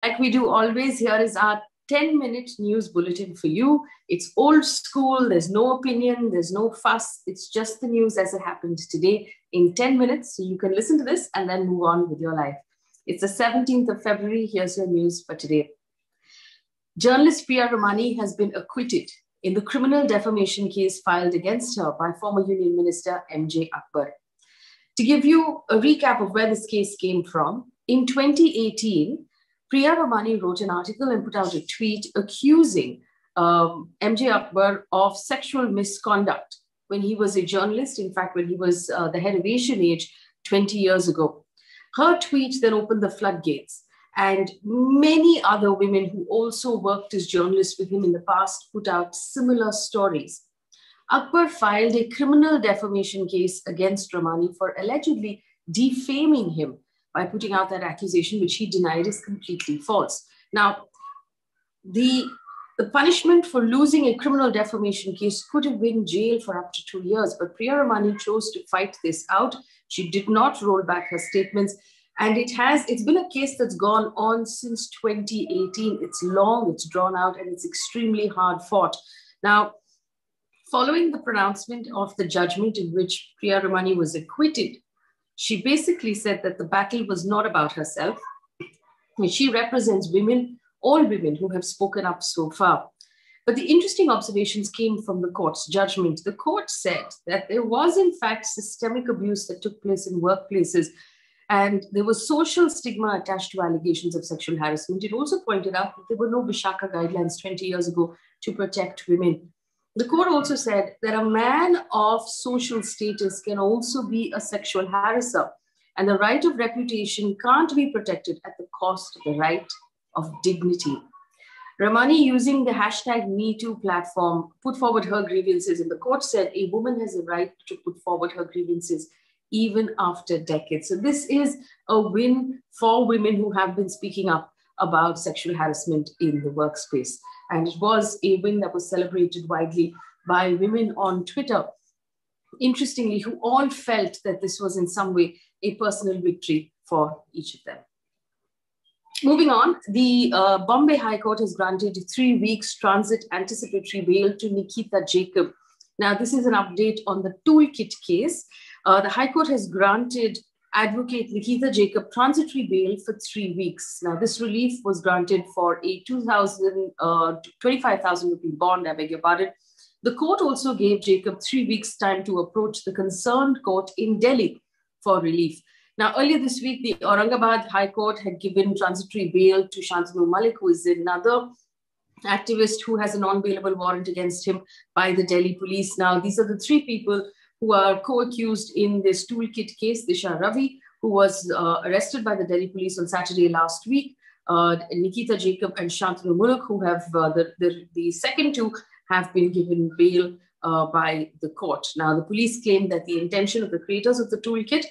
Like we do always, here is our 10-minute news bulletin for you. It's old school, there's no opinion, there's no fuss. It's just the news as it happened today in 10 minutes. So you can listen to this and then move on with your life. It's the 17th of February. Here's your news for today. Journalist Priya Ramani has been acquitted in the criminal defamation case filed against her by former Union Minister MJ Akbar. To give you a recap of where this case came from, in 2018, Priya Ramani wrote an article and put out a tweet accusing MJ Akbar of sexual misconduct when he was a journalist, in fact, when he was the head of Asian Age 20 years ago. Her tweet then opened the floodgates, and many other women who also worked as journalists with him in the past put out similar stories. Akbar filed a criminal defamation case against Ramani for allegedly defaming him by putting out that accusation, which he denied is completely false. Now, the punishment for losing a criminal defamation case could have been jail for up to 2 years, but Priya Ramani chose to fight this out. She did not roll back her statements, and it's been a case that's gone on since 2018. It's long, it's drawn out, and it's extremely hard fought. Now, following the pronouncement of the judgment in which Priya Ramani was acquitted, she basically said that the battle was not about herself. She represents women, all women who have spoken up so far. But the interesting observations came from the court's judgment. The court said that there was, in fact, systemic abuse that took place in workplaces, and there was social stigma attached to allegations of sexual harassment. It also pointed out that there were no Vishaka guidelines 20 years ago to protect women. The court also said that a man of social status can also be a sexual harasser, and the right of reputation can't be protected at the cost of the right of dignity. Ramani, using the hashtag #MeToo platform, put forward her grievances, and the court said a woman has a right to put forward her grievances even after decades. So this is a win for women who have been speaking up about sexual harassment in the workspace. And it was a win that was celebrated widely by women on Twitter, interestingly, who all felt that this was in some way a personal victory for each of them. Moving on, the Bombay High Court has granted 3 weeks transit anticipatory bail to Nikita Jacob. Now, this is an update on the toolkit case. The High Court has granted advocate Nikita Jacob transitory bail for 3 weeks. Now, this relief was granted for a 25,000 rupee bond, I beg your pardon. The court also gave Jacob 3 weeks' time to approach the concerned court in Delhi for relief. Now, earlier this week, the Aurangabad High Court had given transitory bail to Shantanu Malik, who is another activist who has a non-bailable warrant against him by the Delhi police. Now, these are the 3 people who are co-accused in this toolkit case. Disha Ravi, who was arrested by the Delhi police on Saturday last week, Nikita Jacob and Shantanu Muluk, who have the second 2 have been given bail by the court. Now, the police claim that the intention of the creators of the toolkit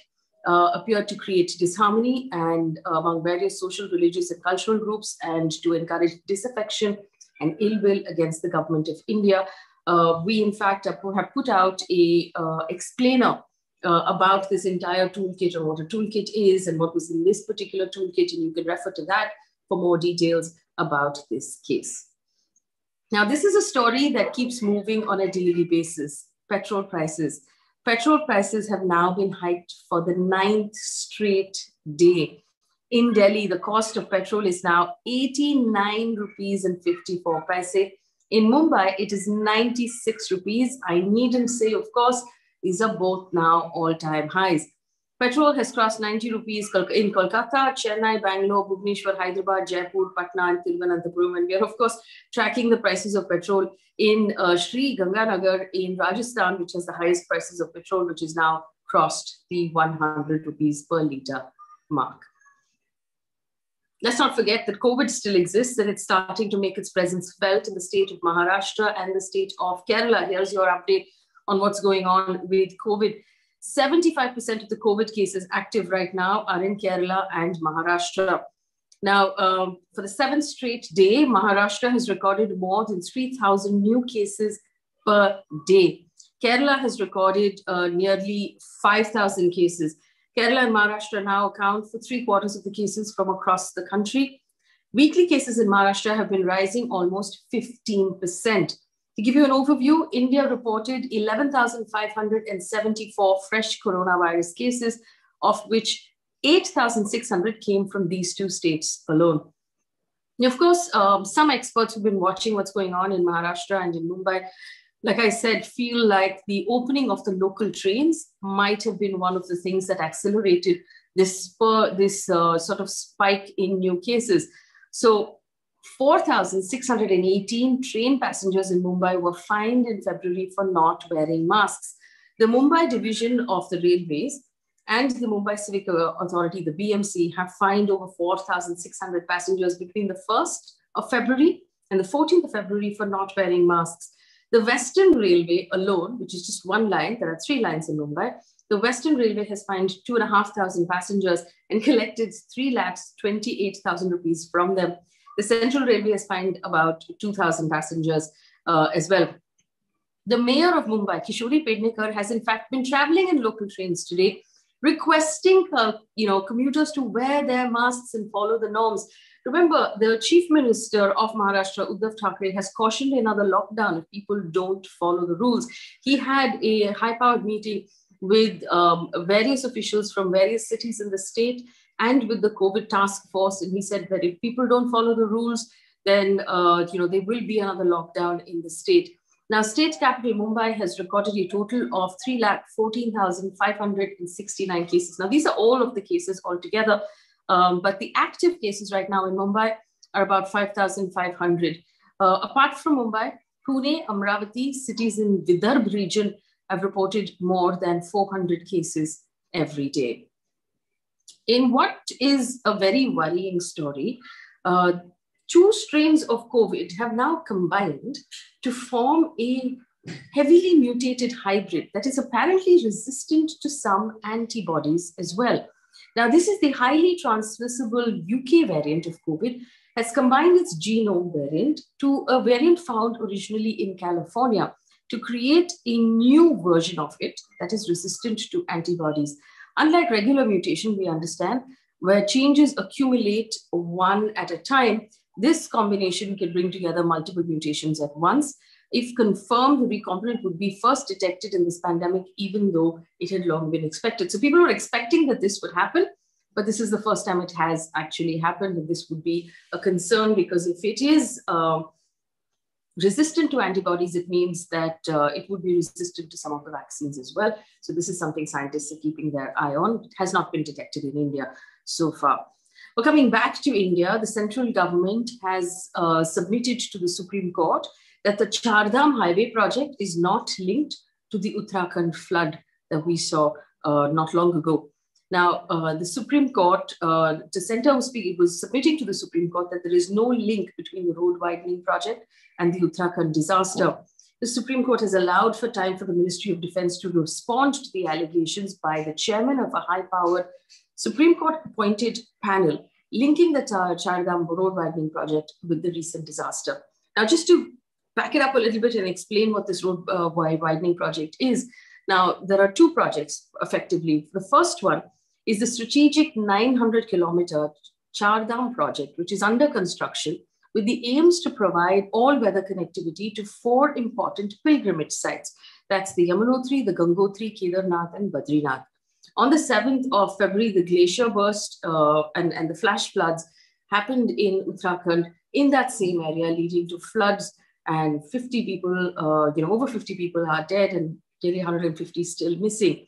appeared to create disharmony and among various social, religious, and cultural groups, and to encourage disaffection and ill will against the government of India. We, in fact, have put out a explainer about this entire toolkit, or what a toolkit is and what was in this particular toolkit, and you can refer to that for more details about this case. Now, this is a story that keeps moving on a daily basis. Petrol prices. Petrol prices have now been hiked for the 9th straight day. In Delhi, the cost of petrol is now 89 rupees and 54 paise. In Mumbai, it is 96 rupees. I needn't say, of course, these are both now all-time highs. Petrol has crossed 90 rupees in Kolkata, Chennai, Bangalore, Bhubaneswar, Hyderabad, Jaipur, Patna, and Thiruvananthapuram. And we are, of course, tracking the prices of petrol in Sri Ganganagar in Rajasthan, which has the highest prices of petrol, which has now crossed the 100 rupees per litre mark. Let's not forget that COVID still exists, and it's starting to make its presence felt in the state of Maharashtra and the state of Kerala. Here's your update on what's going on with COVID. 75% of the COVID cases active right now are in Kerala and Maharashtra. Now, for the 7th straight day, Maharashtra has recorded more than 3,000 new cases per day. Kerala has recorded nearly 5,000 cases. Kerala and Maharashtra now account for 3/4 of the cases from across the country. Weekly cases in Maharashtra have been rising almost 15%. To give you an overview, India reported 11,574 fresh coronavirus cases, of which 8,600 came from these two states alone. Now, of course, some experts who've been watching what's going on in Maharashtra and in Mumbai, like I said, feel like the opening of the local trains might have been one of the things that accelerated this sort of spike in new cases. So 4,618 train passengers in Mumbai were fined in February for not wearing masks. The Mumbai division of the railways and the Mumbai Civic Authority, the BMC, have fined over 4,600 passengers between the 1st of February and the 14th of February for not wearing masks. The Western Railway alone, which is just one line, there are 3 lines in Mumbai, the Western Railway has fined 2,500 passengers and collected 3,28,000 rupees from them. The Central Railway has fined about 2,000 passengers as well. The mayor of Mumbai, Kishori Pednekar, has in fact been traveling in local trains today, requesting commuters to wear their masks and follow the norms. Remember, the Chief Minister of Maharashtra, Uddhav Thackeray, has cautioned another lockdown if people don't follow the rules. He had a high-powered meeting with various officials from various cities in the state and with the COVID task force. And he said that if people don't follow the rules, then there will be another lockdown in the state. Now, state capital Mumbai has recorded a total of 3,14,569 cases. Now, these are all of the cases altogether, but the active cases right now in Mumbai are about 5,500. Apart from Mumbai, Pune, Amravati, cities in Vidarbh region have reported more than 400 cases every day. In what is a very worrying story, 2 strains of COVID have now combined to form a heavily mutated hybrid that is apparently resistant to some antibodies as well. Now, this is the highly transmissible UK variant of COVID, has combined its genome variant to a variant found originally in California to create a new version of it that is resistant to antibodies. Unlike regular mutation, we understand, where changes accumulate one at a time, this combination can bring together multiple mutations at once. If confirmed, the recombinant would be first detected in this pandemic, even though it had long been expected. So people were expecting that this would happen, but this is the first time it has actually happened. And this would be a concern because if it is resistant to antibodies, it means that it would be resistant to some of the vaccines as well. So this is something scientists are keeping their eye on. It has not been detected in India so far. Well, coming back to India, the central government has submitted to the Supreme Court that the Char Dam Highway Project is not linked to the Uttarakhand flood that we saw not long ago. Now, the Supreme Court, the center was submitting to the Supreme Court that there is no link between the road widening project and the Uttarakhand disaster. The Supreme Court has allowed for time for the Ministry of Defense to respond to the allegations by the chairman of a high-powered Supreme Court appointed panel linking the Char Dam road widening project with the recent disaster. Now, just to back it up a little bit and explain what this road widening project is. Now, there are 2 projects effectively. The first one is the strategic 900-kilometer Char Dam project, which is under construction with the aims to provide all-weather connectivity to 4 important pilgrimage sites. That's the Yamunotri, the Gangotri, Kedarnath, and Badrinath. On the 7th of February, the glacier burst and the flash floods happened in Uttarakhand in that same area, leading to floods, and 50 people, over 50 people are dead and nearly 150 still missing.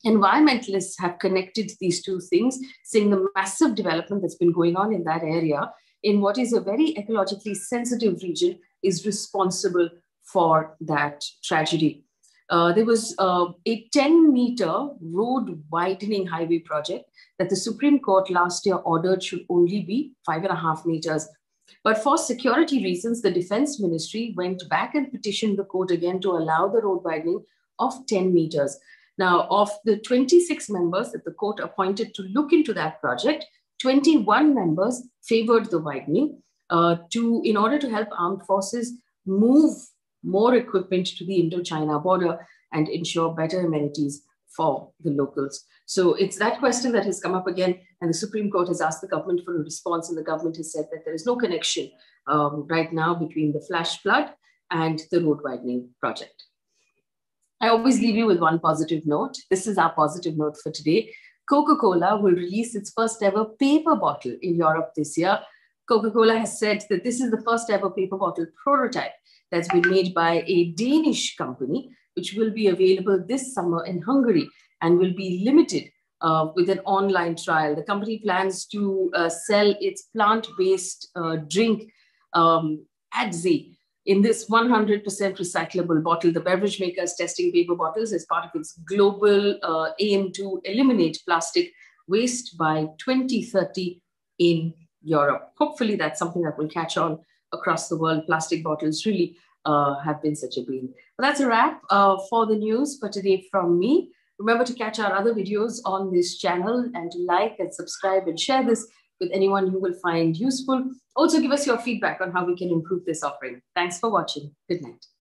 Environmentalists have connected these 2 things, saying the massive development that's been going on in that area in what is a very ecologically sensitive region is responsible for that tragedy. There was a 10-meter road widening highway project that the Supreme Court last year ordered should only be 5.5 meters. But for security reasons, the Defense Ministry went back and petitioned the court again to allow the road widening of 10 meters. Now, of the 26 members that the court appointed to look into that project, 21 members favored the widening in order to help armed forces move more equipment to the Indo-China border and ensure better amenities for the locals. So it's that question that has come up again, and the Supreme Court has asked the government for a response, and the government has said that there is no connection right now between the flash flood and the road widening project. I always leave you with one positive note. This is our positive note for today. Coca Cola will release its first ever paper bottle in Europe this year. Coca Cola has said that this is the first ever paper bottle prototype that's been made by a Danish company, which will be available this summer in Hungary and will be limited with an online trial. The company plans to sell its plant-based drink, Adze, in this 100% recyclable bottle. The beverage maker is testing paper bottles as part of its global aim to eliminate plastic waste by 2030 in Europe. Hopefully that's something that will catch on across the world. Plastic bottles really have been such a boon. But that's a wrap for the news for today from me. Remember to catch our other videos on this channel and to like and subscribe and share this with anyone you will find useful. Also give us your feedback on how we can improve this offering. Thanks for watching. Good night.